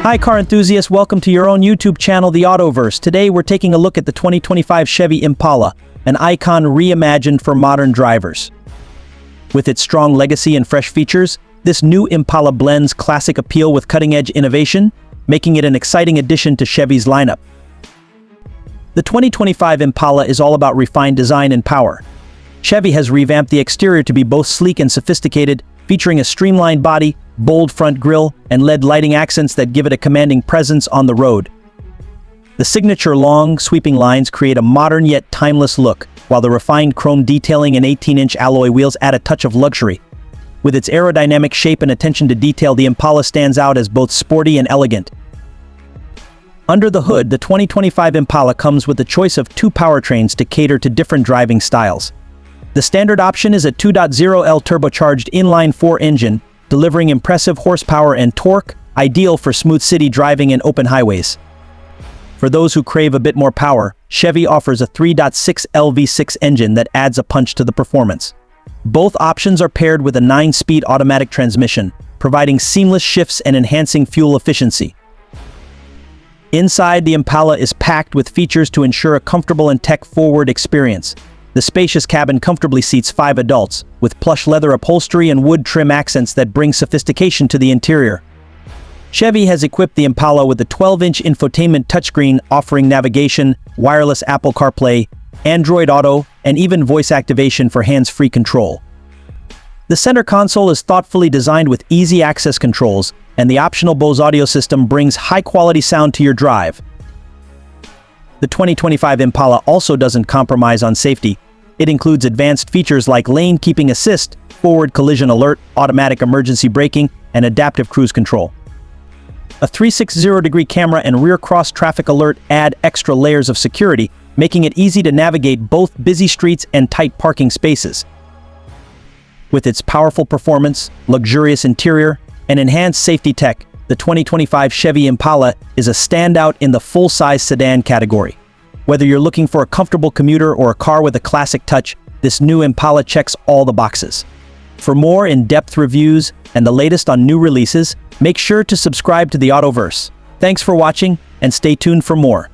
Hi car enthusiasts, welcome to your own YouTube channel, TheAutoVerse. Today we're taking a look at the 2025 Chevy Impala, an icon reimagined for modern drivers. With its strong legacy and fresh features, this new Impala blends classic appeal with cutting-edge innovation, making it an exciting addition to Chevy's lineup. The 2025 Impala is all about refined design and power. Chevy has revamped the exterior to be both sleek and sophisticated, featuring a streamlined body, bold front grille, and LED lighting accents that give it a commanding presence on the road. The signature long, sweeping lines create a modern yet timeless look, while the refined chrome detailing and 18-inch alloy wheels add a touch of luxury. With its aerodynamic shape and attention to detail, the Impala stands out as both sporty and elegant. Under the hood, the 2025 Impala comes with a choice of two powertrains to cater to different driving styles. The standard option is a 2.0L turbocharged inline-4 engine, delivering impressive horsepower and torque, ideal for smooth city driving and open highways. For those who crave a bit more power, Chevy offers a 3.6L V6 engine that adds a punch to the performance. Both options are paired with a 9-speed automatic transmission, providing seamless shifts and enhancing fuel efficiency. Inside, the Impala is packed with features to ensure a comfortable and tech-forward experience. The spacious cabin comfortably seats 5 adults, with plush leather upholstery and wood trim accents that bring sophistication to the interior. Chevy has equipped the Impala with a 12-inch infotainment touchscreen offering navigation, wireless Apple CarPlay, Android Auto, and even voice activation for hands-free control. The center console is thoughtfully designed with easy access controls, and the optional Bose audio system brings high-quality sound to your drive. The 2025 Impala also doesn't compromise on safety. It includes advanced features like lane keeping assist, forward collision alert, automatic emergency braking, and adaptive cruise control. A 360-degree camera and rear cross traffic alert add extra layers of security, making it easy to navigate both busy streets and tight parking spaces. With its powerful performance, luxurious interior, and enhanced safety tech, the 2025 Chevy Impala is a standout in the full-size sedan category. Whether you're looking for a comfortable commuter or a car with a classic touch, this new Impala checks all the boxes. For more in-depth reviews and the latest on new releases, make sure to subscribe to the AutoVerse. Thanks for watching, and stay tuned for more.